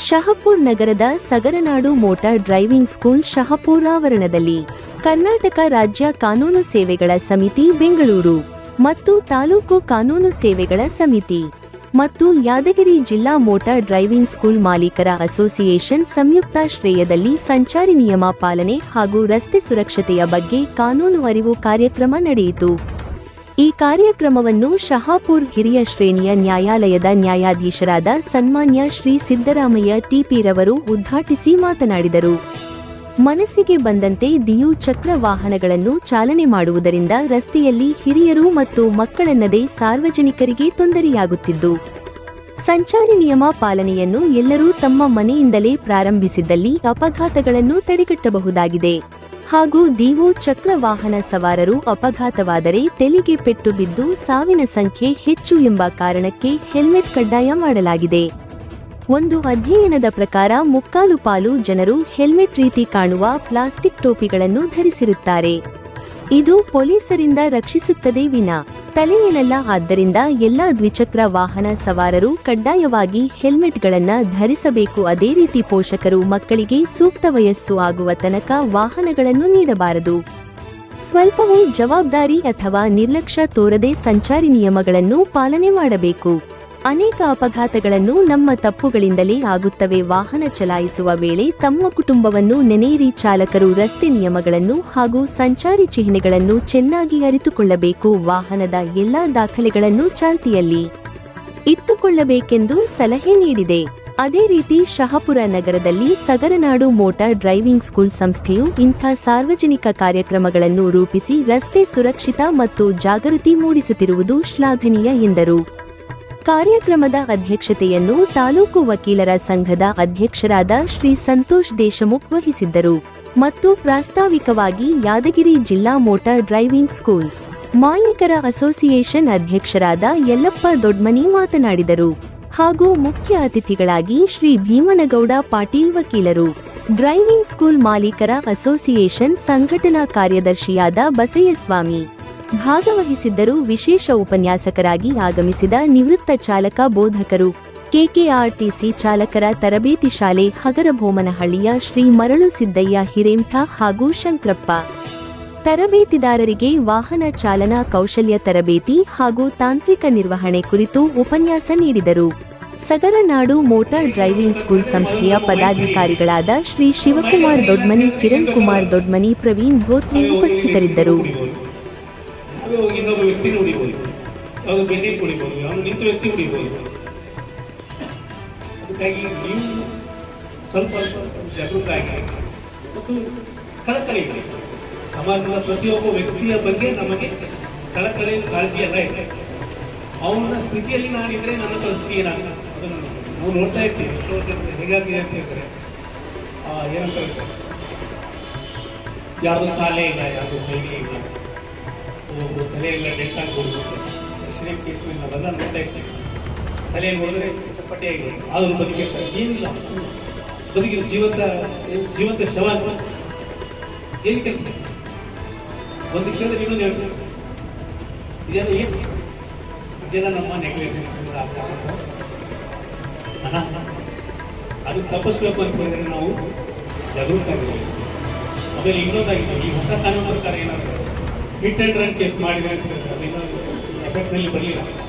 ಶಹಪುರ್ ನಗರದ Sagaranadu motor driving school Shahapur ಆವರಣದಲ್ಲಿ ಕರ್ನಾಟಕ ರಾಜ್ಯ ಕಾನೂನು ಸೇವೆಗಳ ಸಮಿತಿ ಬೆಂಗಳೂರು ಮತ್ತು ತಾಲೂಕು ಕಾನೂನು ಸೇವೆಗಳ ಸಮಿತಿ ಮತ್ತು ಯಾದಗಿರಿ ಜಿಲ್ಲಾ ಮೋಟಾರ್ ಡ್ರೈವಿಂಗ್ ಸ್ಕೂಲ್ ಮಾಲೀಕರ ಅಸೋಸಿಯೇಷನ್ ಸಂಯುಕ್ತಾಶ್ರಯದಲ್ಲಿ ಸಂಚಾರಿ ನಿಯಮ ಪಾಲನೆ ಹಾಗೂ ರಸ್ತೆ ಸುರಕ್ಷತೆಯ ಬಗ್ಗೆ ಕಾನೂನು ಅರಿವು ಕಾರ್ಯಕ್ರಮ ನಡೆಯಿತು. ಈ ಕಾರ್ಯಕ್ರಮವನ್ನು ಶಹಾಪುರ್ ಹಿರಿಯ ಶ್ರೇಣಿಯ ನ್ಯಾಯಾಲಯದ ನ್ಯಾಯಾಧೀಶರಾದ ಸನ್ಮಾನ್ಯ ಶ್ರೀ ಸಿದ್ದರಾಮಯ್ಯ ಟಿಪಿ ರವರು ಉದ್ಘಾಟಿಸಿ ಮಾತನಾಡಿದರು. ಮನಸ್ಸಿಗೆ ಬಂದಂತೆ ದ್ವಿಚಕ್ರ ವಾಹನಗಳನ್ನು ಚಾಲನೆ ಮಾಡುವುದರಿಂದ ರಸ್ತೆಯಲ್ಲಿ ಹಿರಿಯರು ಮತ್ತು ಮಕ್ಕಳೆನ್ನದೇ ಸಾರ್ವಜನಿಕರಿಗೆ ತೊಂದರೆಯಾಗುತ್ತಿದ್ದು, ಸಂಚಾರಿ ನಿಯಮ ಪಾಲನೆಯನ್ನು ಎಲ್ಲರೂ ತಮ್ಮ ಮನೆಯಿಂದಲೇ ಪ್ರಾರಂಭಿಸಿದ್ದಲ್ಲಿ ಅಪಘಾತಗಳನ್ನು ತಡೆಗಟ್ಟಬಹುದಾಗಿದೆ. ಹಾಗೂ ದ್ವಿಚಕ್ರ ವಾಹನ ಸವಾರರು ಅಪಘಾತವಾದರೆ ತಲೆಗೆ ಪೆಟ್ಟು ಬಿದ್ದು ಸಾವಿನ ಸಂಖ್ಯೆ ಹೆಚ್ಚು ಎಂಬ ಕಾರಣಕ್ಕೆ ಹೆಲ್ಮೆಟ್ ಕಡ್ಡಾಯ ಮಾಡಲಾಗಿದೆ. ಒಂದು ಅಧ್ಯಯನದ ಪ್ರಕಾರ ಮುಕ್ಕಾಲು ಪಾಲು ಜನರು ಹೆಲ್ಮೆಟ್ ರೀತಿ ಕಾಣುವ ಪ್ಲಾಸ್ಟಿಕ್ ಟೋಪಿಗಳನ್ನು ಧರಿಸಿರುತ್ತಾರೆ. ಇದು ಪೊಲೀಸರಿಂದ ರಕ್ಷಿಸುತ್ತದೆ ವಿನಾ ತಲೆಯೇನಲ್ಲ. ಆದ್ದರಿಂದ ಎಲ್ಲ ದ್ವಿಚಕ್ರ ವಾಹನ ಸವಾರರು ಕಡ್ಡಾಯವಾಗಿ ಹೆಲ್ಮೆಟ್ಗಳನ್ನು ಧರಿಸಬೇಕು. ಅದೇ ರೀತಿ ಪೋಷಕರು ಮಕ್ಕಳಿಗೆ ಸೂಕ್ತ ವಯಸ್ಸು ಆಗುವ ತನಕ ವಾಹನಗಳನ್ನು ನೀಡಬಾರದು. ಸ್ವಲ್ಪವೂ ಜವಾಬ್ದಾರಿ ಅಥವಾ ನಿರ್ಲಕ್ಷ್ಯ ತೋರದೆ ಸಂಚಾರಿ ನಿಯಮಗಳನ್ನು ಪಾಲನೆ ಮಾಡಬೇಕು. ಅನೇಕ ಅಪಘಾತಗಳನ್ನು ನಮ್ಮ ತಪ್ಪುಗಳಿಂದಲೇ ಆಗುತ್ತವೆ. ವಾಹನ ಚಲಾಯಿಸುವ ವೇಳೆ ತಮ್ಮ ಕುಟುಂಬವನ್ನು ನೆನೆಯಿರಿ. ಚಾಲಕರು ರಸ್ತೆ ನಿಯಮಗಳನ್ನು ಹಾಗೂ ಸಂಚಾರಿ ಚಿಹ್ನೆಗಳನ್ನು ಚೆನ್ನಾಗಿ ಅರಿತುಕೊಳ್ಳಬೇಕು. ವಾಹನದ ಎಲ್ಲಾ ದಾಖಲೆಗಳನ್ನು ಚಾಲ್ತಿಯಲ್ಲಿ ಇಟ್ಟುಕೊಳ್ಳಬೇಕೆಂದು ಸಲಹೆ ನೀಡಿದೆ. ಅದೇ ರೀತಿ ಶಹಪುರ ನಗರದಲ್ಲಿ ಸಗರನಾಡು ಮೋಟಾರ್ ಡ್ರೈವಿಂಗ್ ಸ್ಕೂಲ್ ಸಂಸ್ಥೆಯು ಇಂಥ ಸಾರ್ವಜನಿಕ ಕಾರ್ಯಕ್ರಮಗಳನ್ನು ರೂಪಿಸಿ ರಸ್ತೆ ಸುರಕ್ಷಿತ ಮತ್ತು ಜಾಗೃತಿ ಮೂಡಿಸುತ್ತಿರುವುದು ಶ್ಲಾಘನೀಯ ಎಂದರು. ಕಾರ್ಯಕ್ರಮದ ಅಧ್ಯಕ್ಷತೆಯನ್ನು ತಾಲೂಕು ವಕೀಲರ ಸಂಘದ ಅಧ್ಯಕ್ಷರಾದ ಶ್ರೀ ಸಂತೋಷ್ ದೇಶಮುಖ್ ವಹಿಸಿದ್ದರು ಮತ್ತು ಪ್ರಾಸ್ತಾವಿಕವಾಗಿ ಯಾದಗಿರಿ ಜಿಲ್ಲಾ ಮೋಟಾರ್ ಡ್ರೈವಿಂಗ್ ಸ್ಕೂಲ್ ಮಾಲೀಕರ ಅಸೋಸಿಯೇಷನ್ ಅಧ್ಯಕ್ಷರಾದ ಯಲ್ಲಪ್ಪ ದೊಡ್ಮನಿ ಮಾತನಾಡಿದರು. ಹಾಗೂ ಮುಖ್ಯ ಅತಿಥಿಗಳಾಗಿ ಶ್ರೀ ಭೀಮನಗೌಡ ಪಾಟೀಲ್ ವಕೀಲರು, ಡ್ರೈವಿಂಗ್ ಸ್ಕೂಲ್ ಮಾಲೀಕರ ಅಸೋಸಿಯೇಷನ್ ಸಂಘಟನಾ ಕಾರ್ಯದರ್ಶಿಯಾದ ಬಸಯ್ಯಸ್ವಾಮಿ ಭಾಗವಹಿಸಿದ್ದರು. ವಿಶೇಷ ಉಪನ್ಯಾಸಕರಾಗಿ ಆಗಮಿಸಿದ ನಿವೃತ್ತ ಚಾಲಕ ಬೋಧಕರು, ಕೆಕೆಆರ್ಟಿಸಿ ಚಾಲಕರ ತರಬೇತಿ ಶಾಲೆ ಹಗರಭೋಮನಹಳ್ಳಿಯ ಶ್ರೀ ಮರಳು ಸಿದ್ದಯ್ಯ ಹಿರೇಮಠ ಹಾಗೂ ಶಂಕರಪ್ಪ ತರಬೇತಿದಾರರಿಗೆ ವಾಹನ ಚಾಲನಾ ಕೌಶಲ್ಯ ತರಬೇತಿ ಹಾಗೂ ತಾಂತ್ರಿಕ ನಿರ್ವಹಣೆ ಕುರಿತು ಉಪನ್ಯಾಸ ನೀಡಿದರು. ಸಗರನಾಡು ಮೋಟಾರ್ ಡ್ರೈವಿಂಗ್ ಸ್ಕೂಲ್ ಸಂಸ್ಥೆಯ ಪದಾಧಿಕಾರಿಗಳಾದ ಶ್ರೀ ಶಿವಕುಮಾರ್ ದೊಡ್ಮನಿ, ಕಿರಣ್ ಕುಮಾರ್ ದೊಡ್ಮನಿ, ಪ್ರವೀಣ್ ಧೋತ್ರೆ ಉಪಸ್ಥಿತರಿದ್ದರು. ಇನ್ನೊಬ್ಬ ವ್ಯಕ್ತಿ ಹೊಡಿಬಹುದು, ಯಾವುದು ಬೆನ್ನಿ ಹೊಡಿಬಹುದು, ಅವನು ನಿಂತ ವ್ಯಕ್ತಿ ಹೊಡಿಬಹುದು. ಅದಕ್ಕಾಗಿ ನೀವು ಸ್ವಲ್ಪ ಜಾಗೃತರಾಗಿ ಮತ್ತು ಕಳಕಳಿ ಇದೆ. ಸಮಾಜದ ಪ್ರತಿಯೊಬ್ಬ ವ್ಯಕ್ತಿಯ ಬಗ್ಗೆ ನಮಗೆ ಕಳಕಳಿ ಕಾಳಜಿ ಎಲ್ಲ ಇದೆ. ಅವನ ಸ್ಥಿತಿಯಲ್ಲಿ ನಾನಿದ್ರೆ ನನ್ನ ಪರಿಸ್ಥಿತಿ ಏನಾಗ್ತದೆ ಅದನ್ನು ನಾವು ನೋಡ್ತಾ ಇರ್ತೀವಿ. ಎಷ್ಟೋ ಹೇಗಾಗಿದೆ ಅಂತ ಹೇಳ್ತಾರೆ, ಏನಂತ ಹೇಳ್ತಾರೆ, ಯಾರ್ದು ಕಾಲೇ ಇಲ್ಲ, ಯಾರ್ದು ಕೈಲೇ ಇಲ್ಲ, ತಲೆಯೆಲ್ಲ ಡೆಂಟ್ ಆಗ್ಬೋದು. ಆಕ್ಸಿಡೆಂಟ್ ಕೇಸ್ನಲ್ಲಿ ನಾವೆಲ್ಲ ನೋಡ್ತಾ ಇರ್ತೀವಿ. ತಲೆಯಲ್ಲಿ ಹೋದರೆ ಪಟ್ಟಿಯಾಗಿದೆ, ಆದರೂ ಬದುಕಿರ್ತಾರೆ. ಏನಿಲ್ಲ, ಬದುಕಿದ ಜೀವಂತ ಶವ ಏನು ಕೆಲಸ? ಒಂದು ಕೇಳಿದ್ರೆ ಇನ್ನೊಂದು ಹೇಳ್ತಾರೆ. ಇದೆಲ್ಲ ಏನು? ಇದೆಲ್ಲ ನಮ್ಮ ನೆಗ್ಲಿಜೆನ್ಸ್ ಅದು ತಪ್ಪಿಸ್ಬೇಕು ಅಂತ ಹೇಳಿದ್ರೆ ನಾವು ಜಾಗೃತರಾಗಿರಬೇಕು. ಆಮೇಲೆ ಇನ್ನೊಂದಾಗಿದೆ, ಈ ಹೊಸ ಕಾನೂನು ಪ್ರಕಾರ ಏನಾದರೂ ಹಿಟ್ ಆ್ಯಂಡ್ ರನ್ ಕೇಸ್ ಮಾಡಿದರೆ ಅಂತ ಹೇಳ್ತಾರೆ, ಎಫೆಕ್ಟ್ನಲ್ಲಿ ಬರಲಿಲ್ಲ.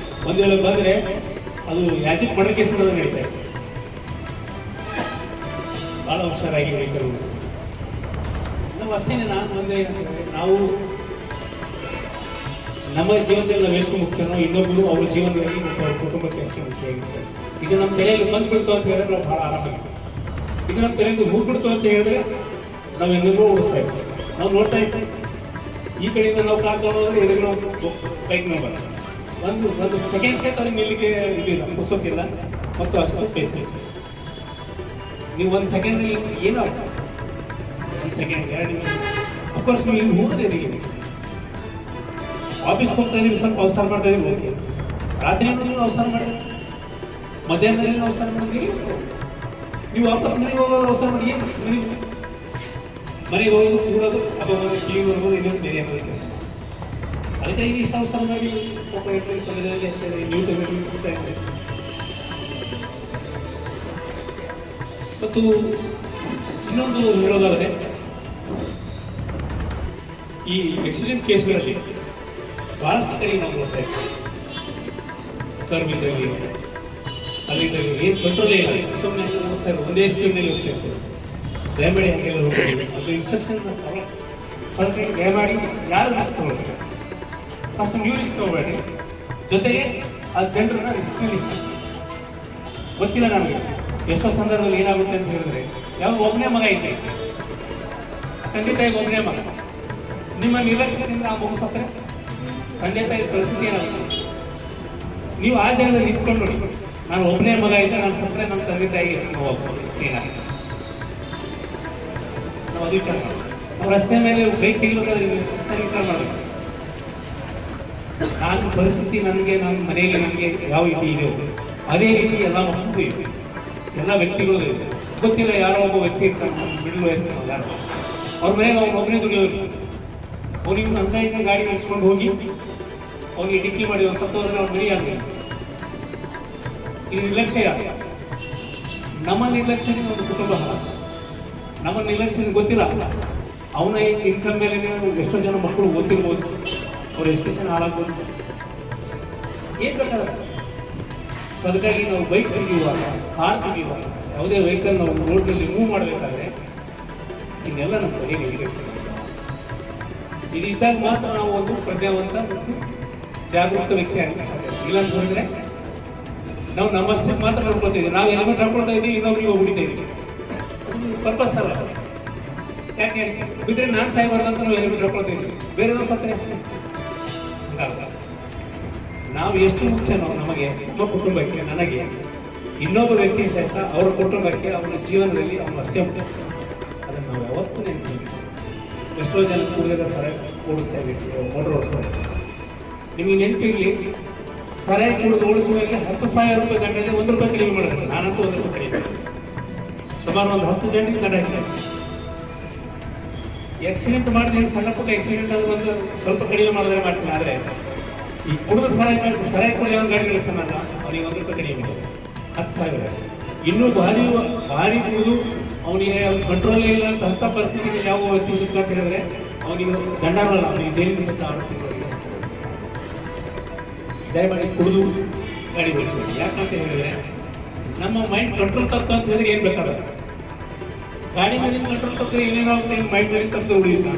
ಒಂದು ವೇಳೆ ಬಂದರೆ ಅದು ಯಾಜಿಕ್ ಮರ್ಡರ್ ಕೇಸ್ ಮಾಡೋದು ನಡೀತಾ ಇದೆ. ಭಾಳ ಹುಷಾರಾಗಿ ವೆಹಿಕಲ್ ನಾವು ಅಷ್ಟೇನೆ. ನಾವು ನಮ್ಮ ಜೀವನದಲ್ಲಿ ನಾವು ಎಷ್ಟು ಮುಖ್ಯನೋ ಇನ್ನೊಬ್ಬರು ಅವ್ರ ಜೀವನದಲ್ಲಿ ನಮ್ಮ ಕುಟುಂಬಕ್ಕೆ ಅಷ್ಟೇ ಮುಖ್ಯ ಆಗಿರುತ್ತೆ. ಇದು ನಮ್ಮ ತಲೆಯಲ್ಲಿ ಬಂದ್ಬಿಡ್ತು ಅಂತ ಹೇಳಿದ್ರೆ ನಾವು ಭಾಳ ಆರಾಮಾಗಿರ್ತೀವಿ. ಇದು ನಮ್ಮ ತಲೆಯಿಂದ ಹೋಗ್ಬಿಡ್ತು ಅಂತ ಹೇಳಿದ್ರೆ ನಾವು ಹೆಂಗೋ ಓಡಿಸ್ತಾ ಇರ್ತೀವಿ. ನಾವು ನೋಡ್ತಾ ಇರ್ತೀವಿ, ಈ ಕಡೆಯಿಂದ ನಾವು ಕಾರ್ ತೊಗೊಳೋದ್ರೆ ಎದುರು ನಾವು ಬೈಕ್ ನಂಬರ್ ಒಂದು ಸೆಕೆಂಡ್ ಸೆಟ್ ಅವ್ರಿಗೆ ನಿಲ್ಲಿಗೆ ಇದಿಲ್ಲ, ಮುಗಿಸೋಕಿಲ್ಲ ಮತ್ತು ಅಷ್ಟು ಪೇಸೆನ್ಸ್. ನೀವು ಒಂದು ಸೆಕೆಂಡಲ್ಲಿ ಏನೂ ಆಗ್ತದೆ, ಒಂದು ಸೆಕೆಂಡ್ 2 ನಿಮಿಷ. ಅಫ್ಕೋರ್ಸ್ ನೀವು ಇಲ್ಲಿ ಹೋಗೋದೇ ಇದೀವಿ, ಆಫೀಸ್ಗೆ ಹೋಗ್ತಾ ಇದ್ದೀವಿ, ಸ್ವಲ್ಪ ಅವಸರ ಮಾಡ್ತಾ ಇದ್ದೀವಿ, ಓಕೆ. ರಾತ್ರಿ ನೀವು ಅವಸರ ಮಾಡಿದ್ರೆ, ಮಧ್ಯಾಹ್ನದಲ್ಲಿ ಅವಸರ ಮಾಡಿದ್ರಿ, ನೀವು ವಾಪಸ್ ಮನೆಗೆ ಹೋಗೋದು ಅವಸರ ಮಾಡಿ ಏನು ಮನೆಗೆ ಹೋಗೋದು ಕೂಡೋದು ಅಥವಾ ಟಿವಿ ನೋಡ್ಬೋದು, ಇನ್ನೊಂದು ಬೇರೆ ಏನಾದರೂ ಕೆಲಸ. ಅದಕ್ಕೆ ಈಗ ಇಷ್ಟ ಅವಸರ ಮಾಡಿ ತೊಂದರೆಯಲ್ಲಿ ನ್ಯೂ ತೊಂದರೆ ಸಿಗ್ತಾ ಇದೆ. ಮತ್ತು ಇನ್ನೊಂದು ಹೇಳೋದಾದರೆ ಈ ಆಕ್ಸಿಡೆಂಟ್ ಕೇಸ್ಗಳಲ್ಲಿ ಬಹಳಷ್ಟು ಕಡೆ ನಾವು ನೋಡ್ತಾ ಇರ್ತೀವಿ. ಕರ್ಮಿದ್ದಲ್ಲಿ ಅಲ್ಲಿದ್ದಲ್ಲಿ ಏನು ಕಂಟ್ರೋಲೇ ಇಲ್ಲ, ಸುಮ್ಮನೆ ಸರ್ ಒಂದೇ ಸ್ಪೀಡ್ನಲ್ಲಿ ಹೋಗ್ತಾ ಇರ್ತೇವೆ. ದಯಮಾಡಿ ಹಾಗೆಲ್ಲ ಹೋಗ್ತೀವಿ, ಅದು ಇನ್ಸ್ಟ್ರಕ್ಷನ್ ಸ್ವಲ್ಪ ದಯಮಾಡಿ ಯಾರು ರಿಸ್ಕ್ ತಗೊಳ್ತಾರೆ, ಫಸ್ಟ್ ನೀವು ರಿಸ್ಕ್ ತಗೋಬೇಡಿ, ಜೊತೆಗೆ ಆ ಜನರನ್ನ ರಿಸ್ಕ್ನಲ್ಲಿ ಗೊತ್ತಿಲ್ಲ ನಮಗೆ. ಎಷ್ಟೋ ಸಂದರ್ಭದಲ್ಲಿ ಏನಾಗುತ್ತೆ ಅಂತ ಹೇಳಿದ್ರೆ, ಯಾವ ಒಬ್ಬನೇ ಮಗ ಇದ್ದೆ, ತಂದೆ ತಾಯಿಗೆ ಒಬ್ಬನೇ ಮಗ, ನಿಮ್ಮ ನಿರ್ಲಕ್ಷ್ಯದಿಂದ ಆ ಮಗು ಸತ್ತರೆ ತಂದೆ ತಾಯಿ ಪರಿಸ್ಥಿತಿ ಏನಾಗುತ್ತೆ? ನೀವು ಆ ಜಾಗದಲ್ಲಿ ನಿಂತ್ಕೊಂಡು ನೋಡಿ, ನಾನು ಒಬ್ಬನೇ ಮಗ ಇದ್ದೆ, ನಾನು ಸತ್ತರೆ ನಮ್ಮ ತಂದೆ ತಾಯಿಗೆ ಎಷ್ಟು ನೋವಾಗ್ಬೋದು, ಎಷ್ಟು ಏನಾಗುತ್ತೆ ನಾವು ಅದು ವಿಚಾರ ಮಾಡಬೇಕು. ನಾವು ರಸ್ತೆ ಮೇಲೆ ಬೈಕ್ ತೆಗಿಬೇಕಾದ್ರೆ ಸರಿ ವಿಚಾರ ಮಾಡಬೇಕು. ನಾನು ಪರಿಸ್ಥಿತಿ ನನಗೆ ನನ್ನ ಮನೆಯಲ್ಲಿ ನನಗೆ ಯಾವ ರೀತಿ ಇದೆಯೋ ಅದೇ ರೀತಿ ಎಲ್ಲ ಮಕ್ಕಳು ಇವೆ, ಎಲ್ಲ ವ್ಯಕ್ತಿಗಳು ಇವೆ. ಗೊತ್ತಿಲ್ಲ, ಯಾರೋ ಒಬ್ಬ ವ್ಯಕ್ತಿ ಇರ್ತಾನೆ ಮಿಡಲ್ ವಯಸ್ಸಿನ ಯಾರು, ಅವ್ರ ಮನೆಗೆ ಅವ್ನು ಒಬ್ಬನೇ ದುಡಿಯೋರು, ಅವನಿಗೆ ಅಂಗೈಯಿಂದ ಗಾಡಿ ನಡೆಸ್ಕೊಂಡು ಹೋಗಿ ಅವನಿಗೆ ಡಿಕ್ಕಿ ಮಾಡಿ ಅವ್ನು ಸತ್ತೋದ್ರೆ ಅವ್ನು ಮರಿ ಆಗಬೇಕು. ಇದು ನಿರ್ಲಕ್ಷ್ಯ ಯಾರು? ನಮ್ಮ ನಿರ್ಲಕ್ಷ್ಯದಿಂದ ಒಂದು ಕುಟುಂಬ ಹಾಳ, ನಮ್ಮ ನಿರ್ಲಕ್ಷ್ಯ ಗೊತ್ತಿಲ್ಲ. ಅವನ ಇನ್ಕಮ್ ಮೇಲೆ ಎಷ್ಟೋ ಜನ ಮಕ್ಕಳು ಓದ್ತಿರ್ಬೋದು, ಅವ್ರ ಎಜುಕೇಶನ್ ಹಾಳಾಗ್ಬೋದು, ಏನು ಬೇಕಾಗುತ್ತೆ. ಸೊ ಅದಕ್ಕಾಗಿ ನಾವು ಬೈಕ್ ತೆಗೆಯುವಾಗ, ಕಾರ್ ತೆಗೆಯುವಾಗ, ಯಾವುದೇ ವೆಹಿಕಲ್ ನಾವು ರೋಡ್ನಲ್ಲಿ ಮೂವ್ ಮಾಡಬೇಕಾದ್ರೆ ಇನ್ನೆಲ್ಲ ನಮ್ಮ ಕೈಗೆ ಇರಬೇಕು. ಇದು ಇದ್ದಾಗ ಮಾತ್ರ ನಾವು ಒಂದು ಪ್ರಜ್ಞಾವಂತ ಮತ್ತು ಜಾಗೃತ ವ್ಯಕ್ತಿ ಆಗಲಿಕ್ಕೆ ಸಾಧ್ಯ. ಇಲ್ಲ ಅಂತ ಹೇಳಿದ್ರೆ ನಾವು ನಮ್ಮಷ್ಟಕ್ಕೆ ಮಾತ್ರ ನೋಡ್ಕೊತೀವಿ. ನಾವು ಹೆಲ್ಮೆಟ್ ಹಾಕೊಳ್ತಾ ಇದ್ದೀವಿ, ಇನ್ನೊಬ್ರಿಗೆ ಹೋಗ್ಬಿಡ್ತಾ ಇದ್ದೀವಿ. ಪರ್ಪಸ್ ಅಲ್ಲ. ಯಾಕೆ ಹೇಳಿ, ಬಿದ್ದರೆ ನಾನು ಸಾಯ್ಬಾರ್ದು ಅಂತ ನಾವು ಹೆಲ್ಮೆಟ್ ಹಾಕೊಳ್ತಾ ಇದ್ದೀವಿ, ಬೇರೆಯವ್ರು ಸತ್ತರೆ ನಾವು ಎಷ್ಟು ಮುಖ್ಯನೋ ನಮಗೆ, ನಮ್ಮ ಕುಟುಂಬಕ್ಕೆ, ನನಗೆ, ಇನ್ನೊಬ್ಬ ವ್ಯಕ್ತಿ ಸಹಿತ ಅವರ ಕುಟುಂಬಕ್ಕೆ, ಅವನ ಜೀವನದಲ್ಲಿ ಅವನು ಅಷ್ಟೇ ಮುಖ್ಯ. ಅದನ್ನು ನಾವು ಯಾವತ್ತೂ ನೆನಪಿಲ್ಲ. ಎಷ್ಟೋ ಜನ ಕುಡಿಯೋದ ಸರಾಯಿ ಓಡಿಸ್ತಾ ಇದ್ದೀವಿ, ಮೋಟರ್ ಓಡಿಸ್ತಾ ಇದ್ದೀವಿ. ನಿಮಗೆ ನೆನಪಿರಲಿ, ಸರಾಯಿ ಕುಡಿದು ಓಡಿಸುವಲ್ಲಿ 10,000 ರೂಪಾಯಿ ದಂಡನೆ, 1 ರೂಪಾಯಿ ಕಡಿಮೆ ಮಾಡೋದು. ನಾನಂತೂ 1 ರೂಪಾಯಿ ಕಡಿಮೆ, ಸುಮಾರು ಒಂದು 10 ಜನರಿಗೆ ದಂಡ ಹಾಕಿದೆ. ಆಕ್ಸಿಡೆಂಟ್ ಮಾಡಿದ್ರೆ ಸಣ್ಣ ಪುಟ್ಟ ಆಕ್ಸಿಡೆಂಟ್ ಅದು ಒಂದು ಸ್ವಲ್ಪ ಕಡಿಮೆ ಮಾಡಿದ್ರೆ ಮಾಡ್ತೀನಿ. ಆದರೆ ಈ ಕುಡಿದ ಸರಾಯಿ ಕುಡಿದು ಯಾವ ಗಾಡಿ ನಡೆಸ್ತಾನಲ್ಲ, ಅವನಿಗೆ 1 ರೂಪಾಯಿ ಕಡಿಮೆ ಮಾಡೋದು 10,000. ಇನ್ನೂ ಭಾರಿ ಕುಡಿದು ಅವನಿಗೆ ಕಂಟ್ರೋಲೇ ಇಲ್ಲ ಅಂತ ಅಂಥ ಪರಿಸ್ಥಿತಿಗೆ ಯಾವ ವ್ಯಕ್ತಿ ಸಿಕ್ಕ ಅಂತ ಹೇಳಿದ್ರೆ ಅವನಿಗೆ ದಂಡ ಮಾಡಲ್ಲ, ಅವನಿಗೆ ಜೈಲಿಗೆ ಸತ್ತ 6 ತಿಂಗಳು. ದಯಮಾಡಿ ಕುಡಿದು ಗಾಡಿ ಓಡಿಸ್ಬೇಕು. ಯಾಕಂತ ಹೇಳಿದ್ರೆ ನಮ್ಮ ಮೈಂಡ್ ಕಂಟ್ರೋಲ್ ತಪ್ಪು ಅಂತ ಹೇಳಿದ್ರೆ ಏನು ಬೇಕಾಗುತ್ತೆ. ಗಾಡಿ ಮೇಲೆ ಕಂಟ್ರೋಲ್ ತಪ್ಪಿದ್ರೆ ಏನೇನೋ ಮೈಂಡ್ ಮೇಲೆ ತಪ್ಪು ಉಳಿಯುತ್ತೆ.